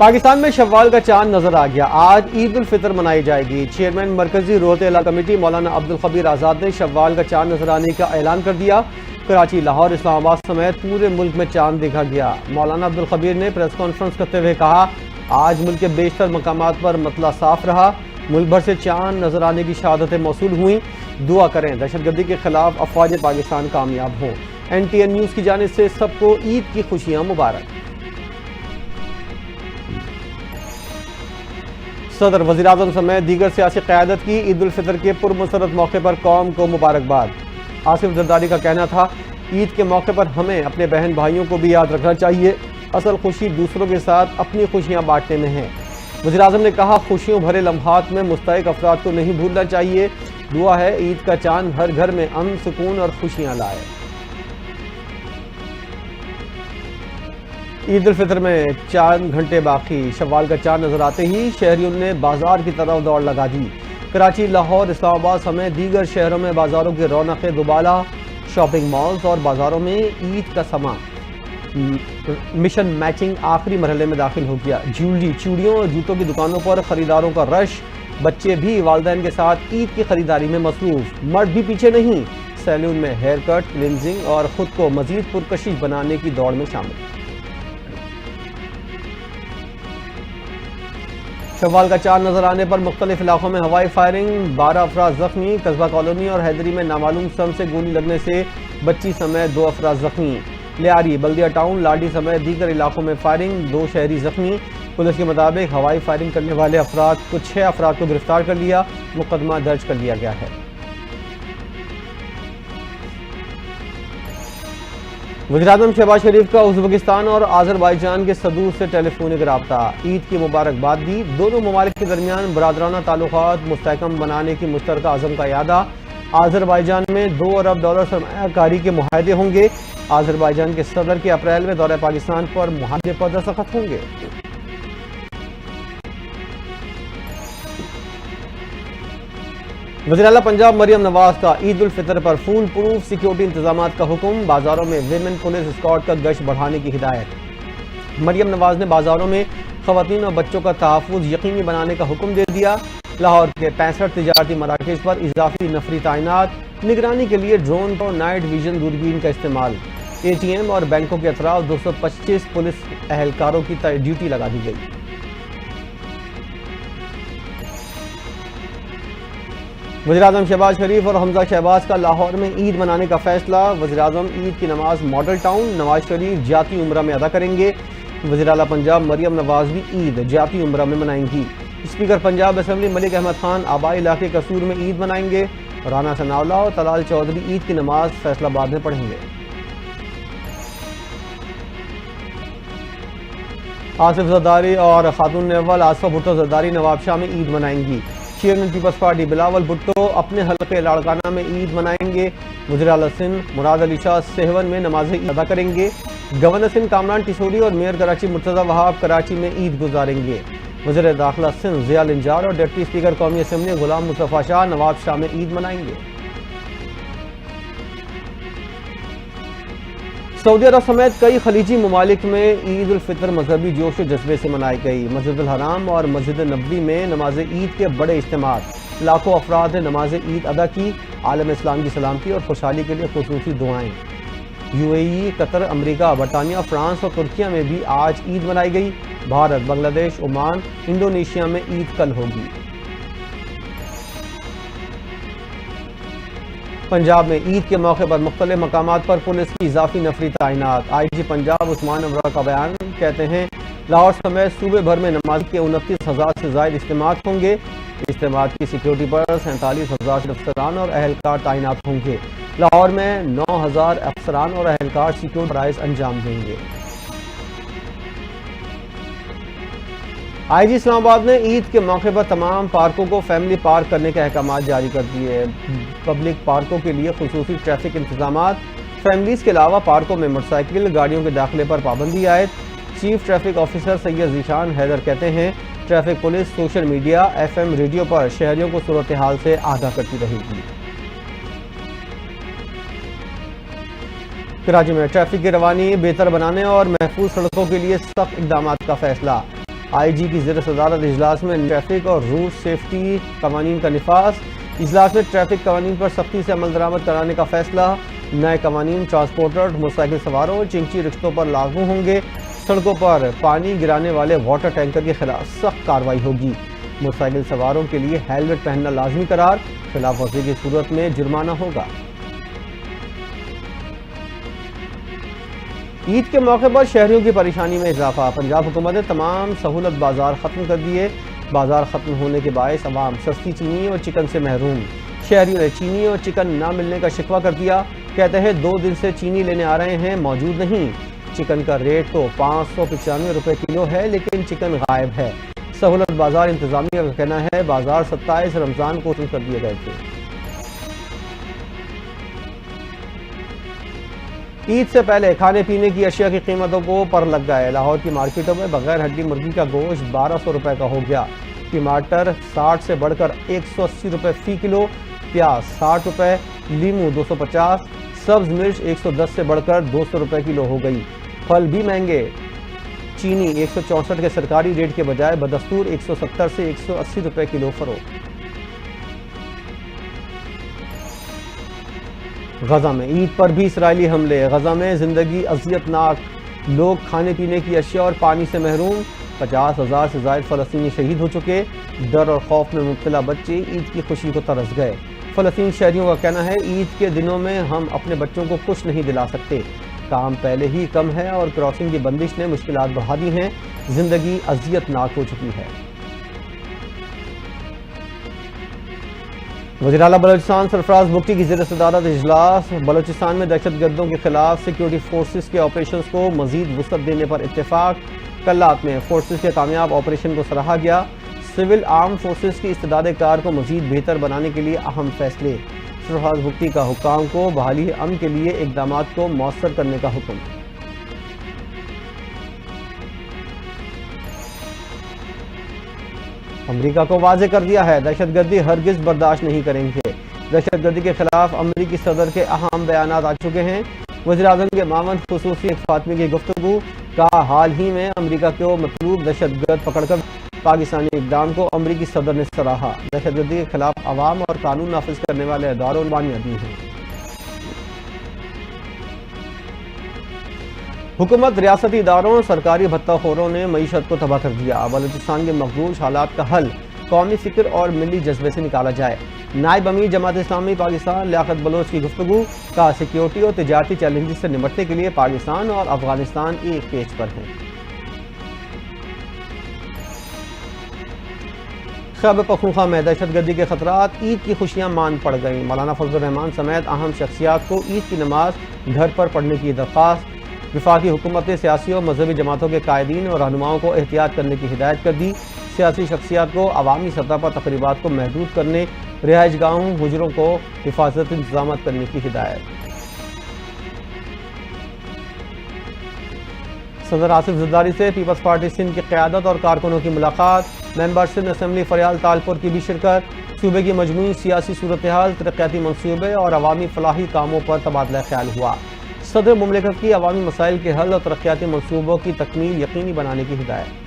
پاکستان میں شوال کا چاند نظر آ گیا۔ آج عید الفطر منائی جائے گی۔ چیئرمین مرکزی روحت اللہ کمیٹی مولانا عبدالخبیر آزاد نے شوال کا چاند نظر آنے کا اعلان کر دیا۔ کراچی، لاہور، اسلام آباد سمیت پورے ملک میں چاند دیکھا گیا۔ مولانا عبدالخبیر نے پریس کانفرنس کرتے ہوئے کہا، آج ملک کے بیشتر مقامات پر مطلع صاف رہا۔ ملک بھر سے چاند نظر آنے کی شہادتیں موصول ہوئیں۔ دعا کریں دہشت گردی کے خلاف افواج پاکستان کامیاب ہوں۔ NTN نیوز کی جانب سے سب کو عید کی خوشیاں مبارک۔ صدر، وزیراعظم سمیت دیگر سیاسی قیادت کی عید الفطر کے پرمسرت موقع پر قوم کو مبارکباد۔ آصف زرداری کا کہنا تھا، عید کے موقع پر ہمیں اپنے بہن بھائیوں کو بھی یاد رکھنا چاہیے۔ اصل خوشی دوسروں کے ساتھ اپنی خوشیاں بانٹنے میں ہے۔ وزیراعظم نے کہا، خوشیوں بھرے لمحات میں مستحق افراد کو نہیں بھولنا چاہیے۔ دعا ہے عید کا چاند ہر گھر میں امن، سکون اور خوشیاں لائے۔ عید الفطر میں چاند گھنٹے باقی، شوال کا چاند نظر آتے ہی شہریوں نے بازار کی طرف دوڑ لگا دی۔ کراچی، لاہور، اسلام آباد سمیت دیگر شہروں میں بازاروں کی رونقیں دوبالا۔ شاپنگ مالز اور بازاروں میں عید کا سما مشن میچنگ آخری مرحلے میں داخل ہو گیا۔ جیولری، چوڑیوں اور جوتوں کی دکانوں پر خریداروں کا رش۔ بچے بھی والدین کے ساتھ عید کی خریداری میں مصروف۔ مرد بھی پیچھے نہیں، سیلون میں ہیئر کٹ، کلینزنگ اور خود کو مزید پرکشش بنانے کی دوڑ میں شامل۔ شوال کا چاند نظر آنے پر مختلف علاقوں میں ہوائی فائرنگ، 12 افراد زخمی۔ قصبہ کالونی اور حیدری میں نامعلوم سم سے گولی لگنے سے بچی سمیت 2 افراد زخمی۔ لیاری، بلدیہ ٹاؤن، لاڈی سمیت دیگر علاقوں میں فائرنگ، 2 شہری زخمی۔ پولیس کے مطابق ہوائی فائرنگ کرنے والے افراد کو 6 افراد کو گرفتار کر لیا، مقدمہ درج کر لیا گیا ہے۔ وزیراعظم شہباز شریف کا ازبکستان اور آذربائیجان کے صدور سے ٹیلی فونک رابطہ، عید کی مبارکباد دی۔ دونوں ممالک کے درمیان برادرانہ تعلقات مستحکم بنانے کی مشترکہ عزم کا اعادہ۔ آذربائیجان میں $2 ارب سرمایہ کاری کے معاہدے ہوں گے۔ آذربائیجان کے صدر کے اپریل میں دورہ پاکستان پر معاہدے پر دستخط ہوں گے۔ وزیر اعلیٰ پنجاب مریم نواز کا عید الفطر پر فول پروف سیکیورٹی انتظامات کا حکم، بازاروں میں ویمن پولیس اسکارٹ کا گشت بڑھانے کی ہدایت۔ مریم نواز نے بازاروں میں خواتین اور بچوں کا تحفظ یقینی بنانے کا حکم دے دیا۔ لاہور کے 65 تجارتی مراکز پر اضافی نفری تعینات، نگرانی کے لیے ڈرون اور نائٹ ویژن دوربین کا استعمال۔ ATM اور بینکوں کے اطراف 225 پولیس اہلکاروں کی ڈیوٹی لگا دی گئی۔ وزیراعظم شہباز شریف اور حمزہ شہباز کا لاہور میں عید منانے کا فیصلہ۔ وزیراعظم عید کی نماز ماڈل ٹاؤن نواز شریف جاتی عمرہ میں ادا کریں گے۔ وزیر اعلیٰ پنجاب مریم نواز بھی عید جاتی عمرہ میں منائیں گی۔ اسپیکر پنجاب اسمبلی ملک احمد خان آبائی علاقے قصور میں عید منائیں گے۔ رانا ثناءاللہ اور طلال چودھری عید کی نماز فیصل آباد میں پڑھیں گے۔ آصف زرداری اور خاتون اول آصفہ بھٹو زرداری نواب شاہ میں عید منائیں گی۔ چیئرمین پیپلز پارٹی بلاول بھٹو اپنے حلقے لاڑکانہ میں عید منائیں گے۔ وزیر اعلیٰ سندھ مراد علی شاہ سہون میں نماز عید ادا کریں گے۔ گورنر سندھ کامران ٹیسوری اور میئر کراچی مرتضی وہاب کراچی میں عید گزاریں گے۔ وزیر داخلہ سندھ ضیاء الانجار اور ڈپٹی اسپیکر قومی اسمبلی غلام مصطفیٰ شاہ نواب شاہ میں عید منائیں گے۔ سعودی عرب سمیت کئی خلیجی ممالک میں عید الفطر مذہبی جوش و جذبے سے منائی گئی۔ مسجد الحرام اور مسجد نبوی میں نماز عید کے بڑے اجتماعات، لاکھوں افراد نے نماز عید ادا کی۔ عالم اسلام کی سلامتی اور خوشحالی کے لیے خصوصی دعائیں۔ UAE، قطر، امریکہ، برطانیہ، فرانس اور ترکیہ میں بھی آج عید منائی گئی۔ بھارت، بنگلہ دیش، عمان، انڈونیشیا میں عید کل ہوگی۔ پنجاب میں عید کے موقع پر مختلف مقامات پر پولیس کی اضافی نفری تعینات۔ IG پنجاب عثمان امرا کا بیان، کہتے ہیں لاہور سمیت صوبے بھر میں نماز کے 29,000 سے زائد اجتماعات ہوں گے۔ اجتماعات کی سیکیورٹی پر 47,000 افسران اور اہلکار تعینات ہوں گے۔ لاہور میں 9,000 افسران اور اہلکار سیکیورٹی فرائض انجام دیں گے۔ IG اسلام آباد نے عید کے موقع پر تمام پارکوں کو فیملی پارک کرنے کے احکامات جاری کر دیے۔ پبلک پارکوں کے لیے خصوصی ٹریفک انتظامات، فیملیز کے علاوہ پارکوں میں موٹر سائیکل گاڑیوں کے داخلے پر پابندی عائد۔ Chief traffic officer Syed Zeeshan Haider کہتے ہیں traffic police social media, FM radio پر شہریوں کو صورتحال سے آگاہ کرتی رہے گی۔ کراچی میں ٹریفک کی روانی بہتر بنانے اور محفوظ سڑکوں کے لیے سخت اقدامات کا فیصلہ۔ IG کی زیر صدارت اجلاس میں ٹریفک اور روٹ سیفٹی قوانین کا نفاذ۔ اجلاس میں ٹریفک قوانین پر سختی سے عمل درآمد کرانے کا فیصلہ۔ نئے قوانین ٹرانسپورٹر موٹر سائیکل سواروں اور چنچی رکشتوں پر لاگو ہوں گے۔ سڑکوں پر پانی گرانے والے واٹر ٹینکر کے خلاف سخت کارروائی ہوگی۔ موٹر سائیکل سواروں کے لیے ہیلمٹ پہننا لازمی قرار، خلاف ورزی کی صورت میں جرمانہ ہوگا۔ عید کے موقع پر شہریوں کی پریشانی میں اضافہ۔ پنجاب حکومت نے تمام سہولت بازار ختم کر دیے۔ بازار ختم ہونے کے باعث عوام سستی چینی اور چکن سے محروم۔ شہریوں نے چینی اور چکن نہ ملنے کا شکوہ کر دیا۔ کہتے ہیں 2 دن سے چینی لینے آ رہے ہیں، موجود نہیں۔ چکن کا ریٹ تو 595 روپے کلو ہے، لیکن چکن غائب ہے۔ سہولت بازار انتظامیہ کا کہنا ہے بازار 27 رمضان کو ختم کر دیے گئے تھے۔ عید سے پہلے کھانے پینے کی اشیاء کی قیمتوں کو پر لگ گئے۔ لاہور کی مارکیٹوں میں بغیر ہڈی مرغی کا گوشت 1200 روپے کا ہو گیا۔ ٹماٹر 60 سے بڑھ کر 180 روپے فی کلو، پیاز 60 روپے، لیمو 250، سبز مرچ 110 سے بڑھ کر 200 روپے کلو ہو گئی۔ پھل بھی مہنگے، چینی 164 کے سرکاری ریٹ کے بجائے بدستور 170 سے 180 روپے کلو فروخت۔ غزہ میں عید پر بھی اسرائیلی حملے۔ غزہ میں زندگی اذیت ناک، لوگ کھانے پینے کی اشیاء اور پانی سے محروم۔ 50,000 سے زائد فلسطینی شہید ہو چکے۔ ڈر اور خوف میں مبتلا بچے عید کی خوشی کو ترس گئے۔ فلسطین شہریوں کا کہنا ہے عید کے دنوں میں ہم اپنے بچوں کو خوش نہیں دلا سکتے۔ کام پہلے ہی کم ہے اور کراسنگ کی بندش نے مشکلات بڑھا دی ہیں۔ زندگی اذیت ناک ہو چکی ہے۔ وزیر اعلیٰ بلوچستان سرفراز بگٹی کی زیر صدارت اجلاس۔ بلوچستان میں دہشت گردوں کے خلاف سیکیورٹی فورسز کے آپریشنز کو مزید وسعت دینے پر اتفاق۔ کلات میں فورسز کے کامیاب آپریشن کو سراہا گیا۔ سول آرم فورسز کی استعداد کار کو مزید بہتر بنانے کے لیے اہم فیصلے۔ سرفراز بگٹی کا حکام کو بحالی امن کے لیے اقدامات کو مؤثر کرنے کا حکم۔ امریکہ کو واضح کر دیا ہے دہشت گردی ہرگز برداشت نہیں کریں گے۔ دہشت گردی کے خلاف امریکی صدر کے اہم بیانات آ چکے ہیں۔ وزیر اعظم کے معاون خصوصی فاطمی کی گفتگو کا حال ہی میں امریکہ کو مطلوب دہشت گرد پکڑ کر پاکستانی اقدام کو امریکی صدر نے سراہا۔ دہشت گردی کے خلاف عوام اور قانون نافذ کرنے والے اداروں نے قربانیاں دی ہیں۔ حکومت، ریاستی اداروں، سرکاری بھتہ خوروں نے معیشت کو تباہ کر دیا۔ بلوچستان کے مقبوض حالات کا حل قومی فکر اور ملی جذبے سے نکالا جائے۔ نائب امیر جماعت اسلامی پاکستان لیاقت بلوچ کی گفتگو کا سیکیورٹی اور تجارتی چیلنجز سے نمٹنے کے لیے پاکستان اور افغانستان ایک پیج پر ہیں۔ خیبر پختونخوا میں دہشت گردی کے خطرات، عید کی خوشیاں مان پڑ گئیں۔ مولانا فضل الرحمان سمیت اہم شخصیات کو عید کی نماز گھر پر پڑھنے کی درخواست۔ وفاقی حکومت نے سیاسی اور مذہبی جماعتوں کے قائدین اور رہنماؤں کو احتیاط کرنے کی ہدایت کر دی۔ سیاسی شخصیات کو عوامی سطح پر تقریبات کو محدود کرنے، رہائش گاہوں، حجروں کو حفاظتی انتظامات کرنے کی ہدایت۔ صدر آصف زرداری سے پیپلز پارٹی سندھ کی قیادت اور کارکنوں کی ملاقات۔ ممبر سندھ اسمبلی فریال تالپور کی بھی شرکت۔ صوبے کی مجموعی سیاسی صورتحال، ترقیاتی منصوبے اور عوامی فلاحی کاموں پر تبادلہ خیال ہوا۔ صدر مملکت کی عوامی مسائل کے حل اور ترقیاتی منصوبوں کی تکمیل یقینی بنانے کی ہدایت۔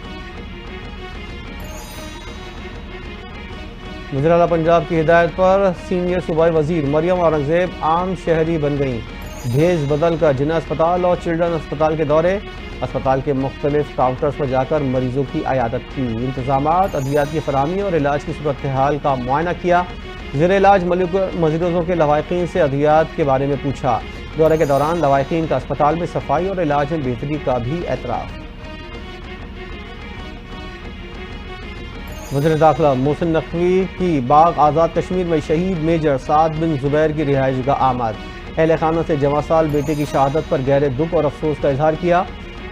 وزیر اعلیٰ پنجاب کی ہدایت پر سینئر صوبائی وزیر مریم اورنگزیب عام شہری بن گئیں۔ بھیس بدل کر جناح اسپتال اور چلڈرن اسپتال کے دورے، اسپتال کے مختلف کاؤنٹرز پر جا کر مریضوں کی عیادت کی، انتظامات، ادویات کی فراہمی اور علاج کی صورتحال کا معائنہ کیا۔ زیر علاج مریضوں کے لواحقین سے ادویات کے بارے میں پوچھا۔ دورے کے دوران لواحقین کا اسپتال میں صفائی اور علاج میں بہتری کا بھی اعتراف۔ وزیر داخلہ محسن نقوی کی باغ آزاد کشمیر میں شہید میجر سعد بن زبیر کی رہائش گاہ آمد۔ اہل خانہ سے جواں سال بیٹے کی شہادت پر گہرے دکھ اور افسوس کا اظہار کیا۔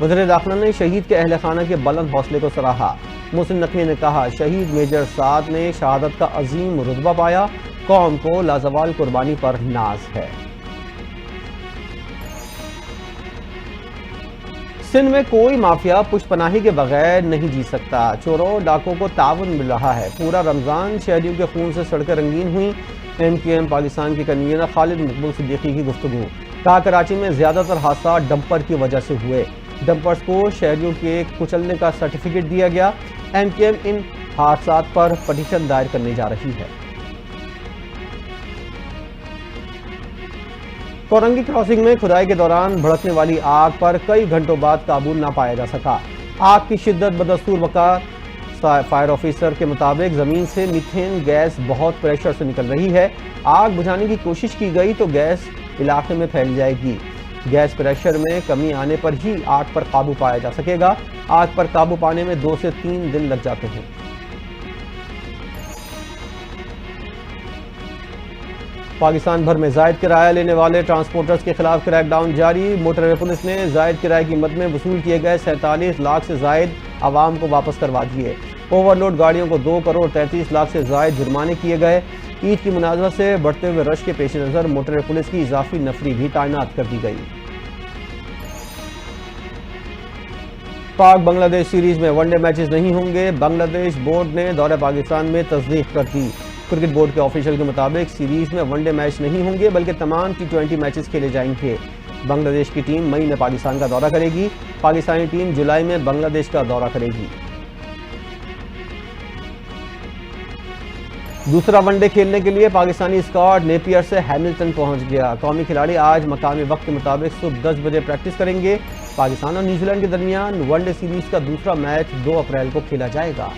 وزیر داخلہ نے شہید کے اہل خانہ کے بلند حوصلے کو سراہا۔ محسن نقوی نے کہا شہید میجر سعد نے شہادت کا عظیم رتبہ پایا، قوم کو لازوال قربانی پر ناز ہے۔ سندھ میں کوئی مافیا پشت پناہی کے بغیر نہیں جی سکتا، چوروں ڈاکوں کو تعاون مل رہا ہے۔ پورا رمضان شہریوں کے خون سے سڑکیں رنگین ہوئیں۔ MQM پاکستان کے کنوینر خالد مقبول صدیقی کی گفتگو، کہا کراچی میں زیادہ تر حادثات ڈمپر کی وجہ سے ہوئے۔ ڈمپرز کو شہریوں کے کچلنے کا سرٹیفکیٹ دیا گیا۔ ایم کیو ایم ان حادثات پر پٹیشن دائر کرنے جا رہی ہے۔ کورنگی کراسنگ میں کھدائی کے دوران بھڑکنے والی آگ پر کئی گھنٹوں بعد قابو نہ پایا جا سکا۔ آگ کی شدت بدستور بقا۔ فائر آفیسر کے مطابق زمین سے میتھین گیس بہت پریشر سے نکل رہی ہے۔ آگ بجھانے کی کوشش کی گئی تو گیس علاقے میں پھیل جائے گی۔ گیس پریشر میں کمی آنے پر ہی آگ پر قابو پایا جا سکے گا۔ آگ پر قابو پانے میں 2 سے 3 دن لگ جاتے ہیں۔ پاکستان بھر میں زائد کرایہ لینے والے ٹرانسپورٹرز کے خلاف کریک ڈاؤن جاری۔ موٹر پولیس نے زائد کرایہ کی مد میں وصول کیے گئے 47 لاکھ سے زائد عوام کو واپس کروا دیے۔ اوور لوڈ گاڑیوں کو 2 کروڑ 33 لاکھ سے زائد جرمانے کیے گئے۔ عید کی مناسبت سے بڑھتے ہوئے رش کے پیش نظر موٹر پولیس کی اضافی نفری بھی تعینات کر دی گئی۔ پاک بنگلہ دیش سیریز میں ون ڈے میچز نہیں ہوں گے۔ بنگلہ دیش بورڈ نے دورہ پاکستان میں تصدیق کر دی۔ کرکٹ بورڈ کے آفیشل کے مطابق سیریز میں ون ڈے میچ نہیں ہوں گے بلکہ تمام T20 میچز کھیلے جائیں گے۔ بنگلہ دیش کی ٹیم مئی میں پاکستان کا دورہ کرے گی۔ پاکستانی ٹیم جولائی میں بنگلہ دیش کا دورہ کرے گی۔ دوسرا ون ڈے کھیلنے کے لیے پاکستانی اسکواڈ نیپیئر سے ہیملٹن پہنچ گیا۔ قومی کھلاڑی آج مقامی وقت کے مطابق صبح 10 بجے پریکٹس کریں گے۔ پاکستان اور نیوزی لینڈ کے درمیان ون ڈے سیریز کا دوسرا میچ 2 اپریل کو کھیلا جائے گا۔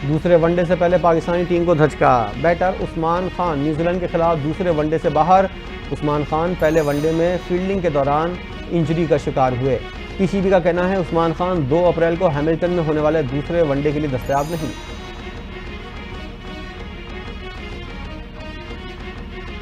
دوسرے ون ڈے سے پہلے پاکستانی ٹیم کو دھچکا۔ بیٹر عثمان خان نیوزی لینڈ کے خلاف دوسرے ون ڈے سے باہر۔ عثمان خان پہلے ون ڈے میں فیلڈنگ کے دوران انجری کا شکار ہوئے۔ پی سی بی کا کہنا ہے عثمان خان 2 اپریل کو ہیملٹن میں ہونے والے دوسرے ون ڈے کے لیے دستیاب نہیں۔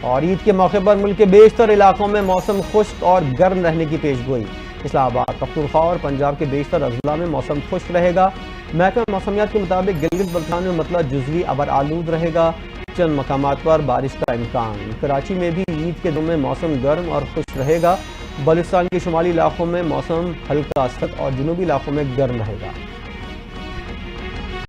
اور عید کے موقع پر ملک کے بیشتر علاقوں میں موسم خشک اور گرم رہنے کی پیش گوئی۔ اسلام آباد، پختونخوا اور پنجاب کے بیشتر اضلاع میں موسم خشک رہے گا۔ محکمہ موسمیات کے مطابق گلگت بلتستان میں مطلع جزوی ابر آلود رہے گا۔ چند مقامات پر بارش کا امکان۔ کراچی میں بھی عید کے دن میں موسم گرم اور خشک رہے گا۔ بلوچستان کے شمالی علاقوں میں موسم ہلکا سرد اور جنوبی علاقوں میں گرم رہے گا۔